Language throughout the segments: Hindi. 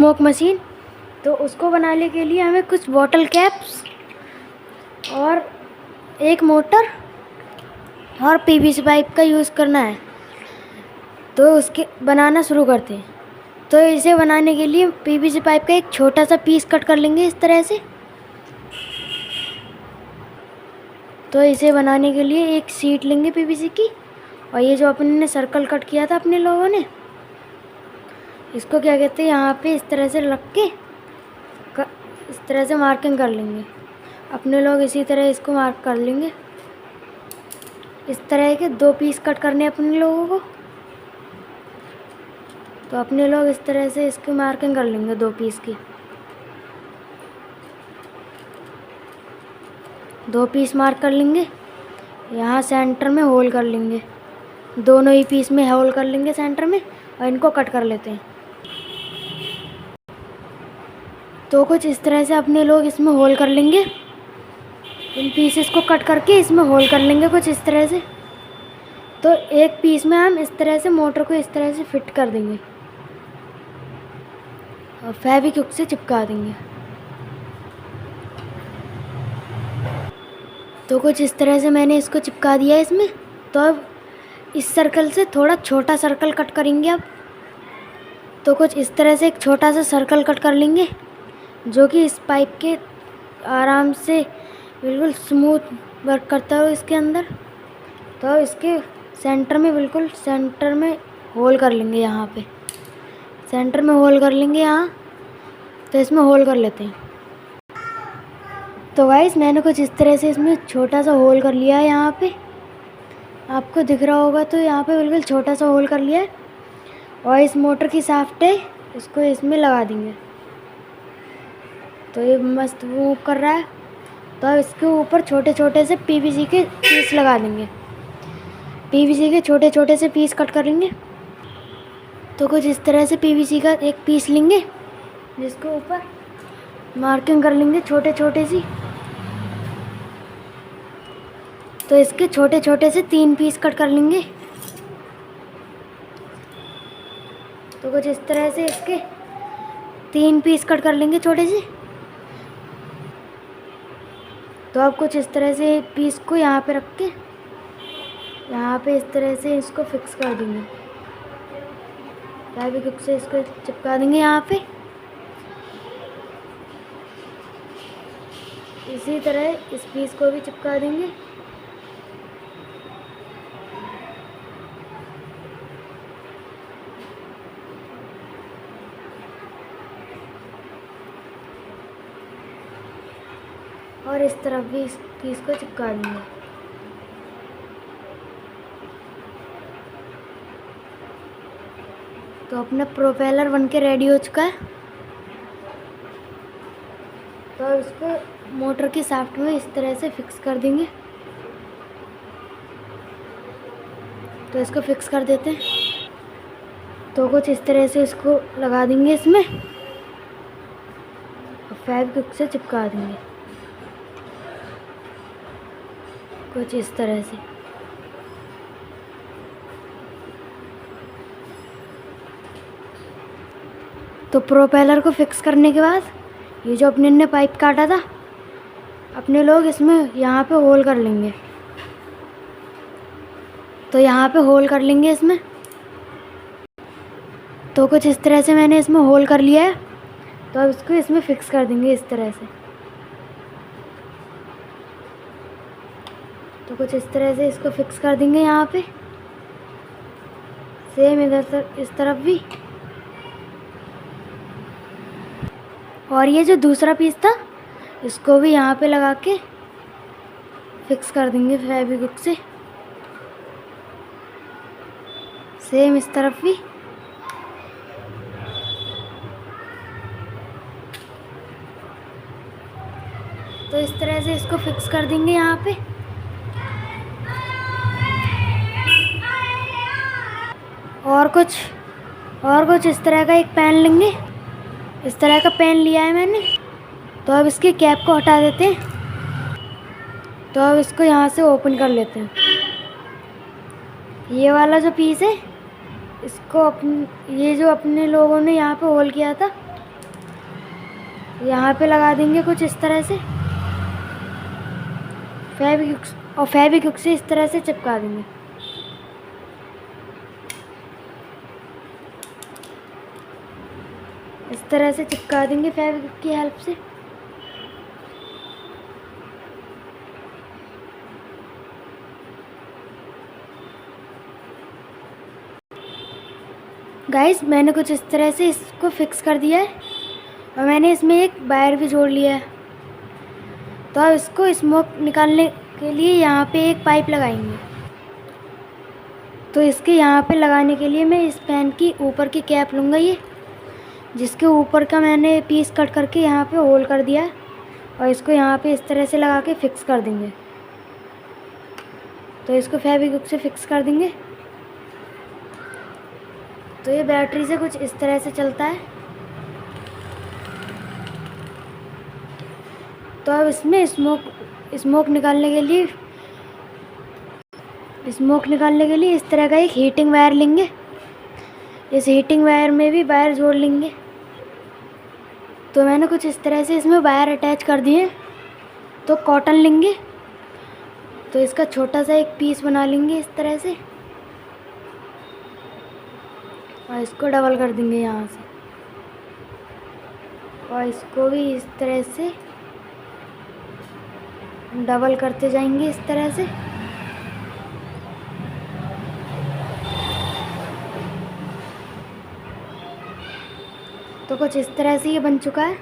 Smoke machine. तो उसको बनाने के लिए हमें कुछ बॉटल कैप्स और एक मोटर और पीवीसी पाइप का यूज़ करना है। तो उसके बनाना शुरू करते हैं। तो इसे बनाने के लिए पीवीसी पाइप का एक छोटा सा पीस कट कर लेंगे इस तरह से। तो इसे बनाने के लिए एक शीट लेंगे पीवीसी की, और ये जो अपने ने सर्कल कट किया था अपने लोगों ने, इसको क्या कहते हैं, यहाँ पे इस तरह से रख के इस तरह से मार्किंग कर लेंगे। अपने लोग इसी तरह इसको मार्क कर लेंगे। इस तरह के 2 पीस कट करने अपने लोगों को। तो अपने लोग इस तरह से इसकी मार्किंग कर लेंगे 2 पीस की। 2 पीस मार्क कर लेंगे। यहाँ सेंटर में होल कर लेंगे, दोनों ही पीस में होल कर लेंगे सेंटर में, और इनको कट कर लेते हैं। तो कुछ इस तरह से अपने लोग इसमें होल कर लेंगे। इन पीसेस को कट करके इसमें होल कर लेंगे कुछ इस तरह से। तो एक पीस में हम इस तरह से मोटर को इस तरह से फिट कर देंगे और फेविक्विक से चिपका देंगे। तो कुछ इस तरह से मैंने इसको चिपका दिया है इसमें। तो अब इस सर्कल से थोड़ा छोटा सर्कल कट करेंगे अब। तो कुछ इस तरह से एक छोटा सा सर्कल कट कर लेंगे, जो कि इस पाइप के आराम से बिल्कुल स्मूथ वर्क करता हो इसके अंदर। तो इसके सेंटर में, बिल्कुल सेंटर में होल कर लेंगे। यहाँ पे सेंटर में होल कर लेंगे यहाँ। तो इसमें होल कर लेते हैं। तो गाइस मैंने कुछ इस तरह से इसमें छोटा सा होल कर लिया है। यहाँ पे आपको दिख रहा होगा, तो यहाँ पे बिल्कुल छोटा सा होल कर लिया है। और इस मोटर की शाफ्ट है, इसको इसमें लगा देंगे। तो ये मस्त मूव कर रहा है। तो अब इसके ऊपर छोटे छोटे से पीवीसी के पीस लगा देंगे। पीवीसी के छोटे छोटे से पीस कट करेंगे। तो कुछ इस तरह से पीवीसी का एक पीस लेंगे, जिसके ऊपर मार्किंग कर लेंगे छोटे छोटे सी। तो इसके छोटे छोटे से 3 पीस कट कर लेंगे। तो कुछ इस तरह से इसके 3 पीस कट कर लेंगे छोटे से। तो अब कुछ इस तरह से पीस को यहाँ पे रख के यहाँ पे इस तरह से इसको फिक्स कर देंगे। फेविक्विक से इसको चिपका देंगे यहाँ पे। इसी तरह इस पीस को भी चिपका देंगे। और इस तरफ भी इस पीस को चिपका देंगे। तो अपना प्रोपेलर बन के रेडी हो चुका है। तो इसको मोटर की शाफ्ट में इस तरह से फिक्स कर देंगे। तो इसको फिक्स कर देते हैं। तो कुछ इस तरह से इसको लगा देंगे इसमें और फेविक्विक से चिपका देंगे कुछ इस तरह से। तो प्रोपेलर को फिक्स करने के बाद ये जो अपने ने पाइप काटा था, अपने लोग इसमें यहाँ पे होल कर लेंगे। तो यहाँ पे होल कर लेंगे इसमें। तो कुछ इस तरह से मैंने इसमें होल कर लिया है। तो अब इसको इसमें फिक्स कर देंगे इस तरह से। तो कुछ इस तरह से इसको फिक्स कर देंगे यहाँ पे। सेम इधर इस तरफ भी। और ये जो दूसरा पीस था, इसको भी यहाँ पे लगा के फिक्स कर देंगे फेविक्विक से। सेम इस तरफ भी। तो इस तरह से इसको फिक्स कर देंगे यहाँ पे। और कुछ इस तरह का एक पेन लेंगे। इस तरह का पेन लिया है मैंने। तो अब इसके कैप को हटा देते हैं। तो अब इसको यहाँ से ओपन कर लेते हैं। ये वाला जो पीस है, इसको ये जो अपने लोगों ने यहाँ पे होल किया था, यहाँ पे लगा देंगे कुछ इस तरह से फेविक्विक, और फेविक्विक से इस तरह से चिपका देंगे। इस तरह से चिपका देंगे फेविक्विक की हेल्प से। गाइस मैंने कुछ इस तरह से इसको फिक्स कर दिया है और मैंने इसमें एक वायर भी जोड़ लिया है। तो अब इसको स्मोक निकालने के लिए यहाँ पे एक पाइप लगाएंगे। तो इसके यहाँ पे लगाने के लिए मैं इस पेन की ऊपर की कैप लूँगा, ये जिसके ऊपर का मैंने पीस कट करके यहाँ पे होल कर दिया है, और इसको यहाँ पे इस तरह से लगा के फिक्स कर देंगे। तो इसको फेविक्विक से फिक्स कर देंगे। तो ये बैटरी से कुछ इस तरह से चलता है। तो अब इसमें स्मोक निकालने के लिए इस तरह का एक हीटिंग वायर लेंगे। इस हीटिंग वायर में भी वायर जोड़ लेंगे। तो मैंने कुछ इस तरह से इसमें वायर अटैच कर दिए। तो कॉटन लेंगे, तो इसका छोटा सा एक पीस बना लेंगे इस तरह से, और इसको डबल कर देंगे यहाँ से, और इसको भी इस तरह से डबल करते जाएंगे इस तरह से। तो कुछ इस तरह से ये बन चुका है।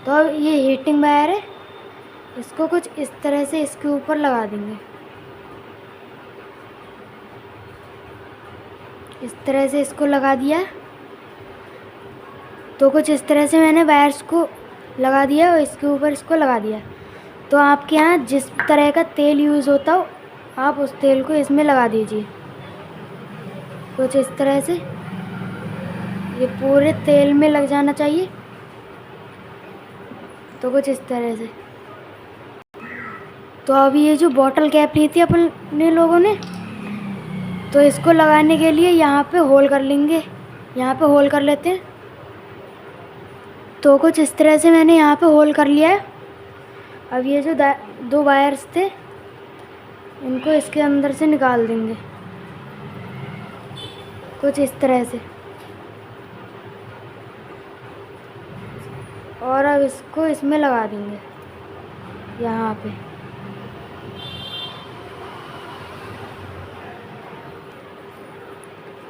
तो अब ये हीटिंग वायर है, इसको कुछ इस तरह से इसके ऊपर लगा देंगे। इस तरह से इसको लगा दिया। तो कुछ इस तरह से मैंने वायर्स को लगा दिया और इसके ऊपर इसको लगा दिया। तो आपके यहाँ जिस तरह का तेल यूज़ होता हो आप उस तेल को इसमें लगा दीजिए। कुछ इस तरह से ये पूरे तेल में लग जाना चाहिए। तो कुछ इस तरह से। तो अभी ये जो बॉटल कैप ली थी अपने लोगों ने, तो इसको लगाने के लिए यहाँ पे होल कर लेंगे, यहाँ पे होल कर लेते हैं। तो कुछ इस तरह से मैंने यहाँ पे होल कर लिया है। अब ये जो दो वायर्स थे इनको इसके अंदर से निकाल देंगे कुछ इस तरह से, और अब इसको इसमें लगा देंगे यहाँ पे।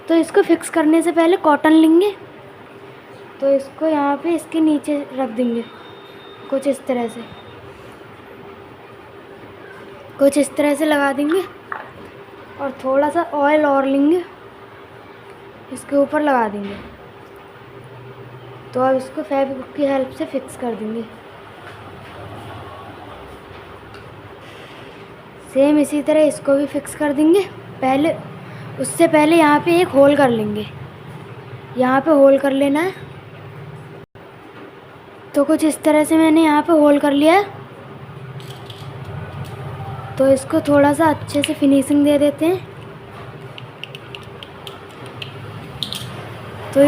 तो इसको फिक्स करने से पहले कॉटन लेंगे, तो इसको यहाँ पे इसके नीचे रख देंगे कुछ इस तरह से, कुछ इस तरह से लगा देंगे, और थोड़ा सा ऑयल और लेंगे इसके ऊपर लगा देंगे। तो अब इसको फेविक्विक की हेल्प से फिक्स कर देंगे। सेम इसी तरह इसको भी फिक्स कर देंगे। उससे पहले यहाँ पे एक होल कर लेंगे, यहाँ पे होल कर लेना है। तो कुछ इस तरह से मैंने यहाँ पे होल कर लिया है। तो इसको थोड़ा सा अच्छे से फिनिशिंग दे देते हैं। तो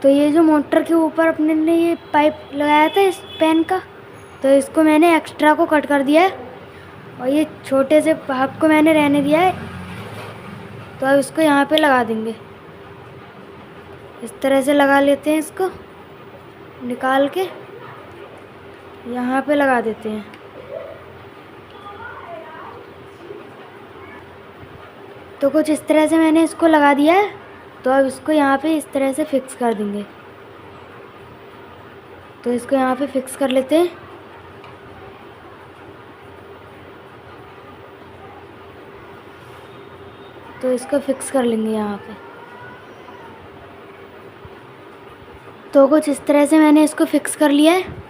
ये जो मोटर के ऊपर अपने ने ये पाइप लगाया था इस पेन का, तो इसको मैंने एक्स्ट्रा को कट कर दिया है, और ये छोटे से भाग को मैंने रहने दिया है। तो अब इसको यहाँ पे लगा देंगे, इस तरह से लगा लेते हैं। इसको निकाल के यहाँ पे लगा देते हैं। तो कुछ इस तरह से मैंने इसको लगा दिया है। तो अब इसको यहाँ पे इस तरह से फिक्स कर देंगे। तो इसको यहाँ पे फिक्स कर लेते हैं। तो इसको फिक्स कर लेंगे यहाँ पे। तो कुछ इस तरह से मैंने इसको फिक्स कर लिया है।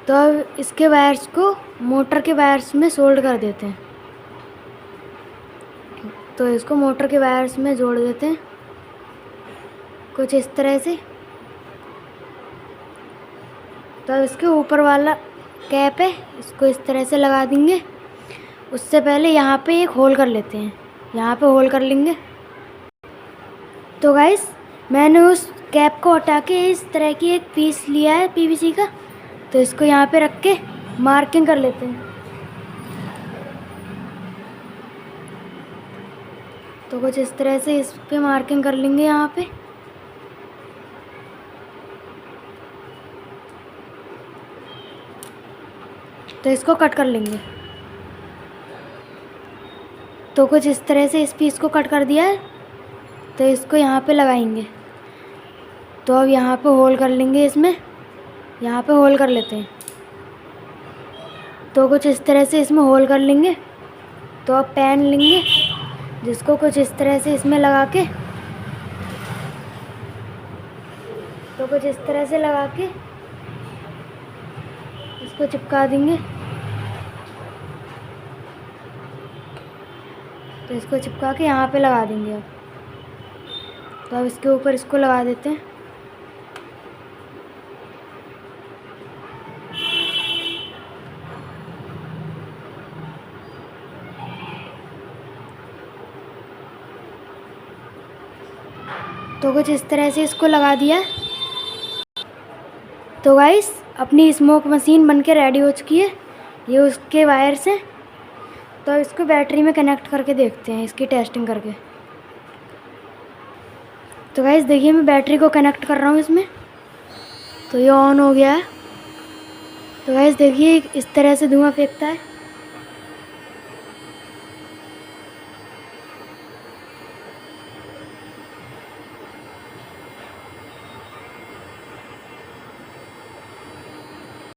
तो अब इसके वायर्स को मोटर के वायर्स में सोल्ड कर देते हैं। तो इसको मोटर के वायर्स में जोड़ देते हैं कुछ इस तरह से। तो अब इसके ऊपर वाला कैप है, इसको इस तरह से लगा देंगे। उससे पहले यहाँ पे एक होल कर लेते हैं, यहाँ पे होल कर लेंगे। तो गाइस मैंने उस कैप को हटा के इस तरह की एक पीस लिया है पीवीसी का, तो इसको यहाँ पे रख के मार्किंग कर लेते हैं। तो कुछ इस तरह से इस पे मार्किंग कर लेंगे यहाँ पे। तो इसको कट कर लेंगे। तो कुछ इस तरह से इस पीस को कट कर दिया है, तो इसको यहाँ पे लगाएंगे। तो अब यहाँ पे होल कर लेंगे, इसमें यहाँ पे होल कर लेते हैं। तो कुछ इस तरह से इसमें होल कर लेंगे। तो अब पेन लेंगे, जिसको कुछ इस तरह से इसमें लगा के, तो कुछ इस तरह से लगा के इसको चिपका देंगे। तो इसको चिपका के यहाँ पे लगा देंगे। अब तो अब इसके ऊपर इसको लगा देते हैं। तो कुछ इस तरह से इसको लगा दिया। तो गाइस अपनी स्मोक मशीन बनके रेडी हो चुकी है। ये उसके वायर्स हैं। तो अब इसको बैटरी में कनेक्ट करके देखते हैं, इसकी टेस्टिंग करके। तो गाइस देखिए मैं बैटरी को कनेक्ट कर रहा हूँ इसमें। तो ये ऑन हो गया है। तो गाइस देखिए इस तरह से धुआं फेंकता है।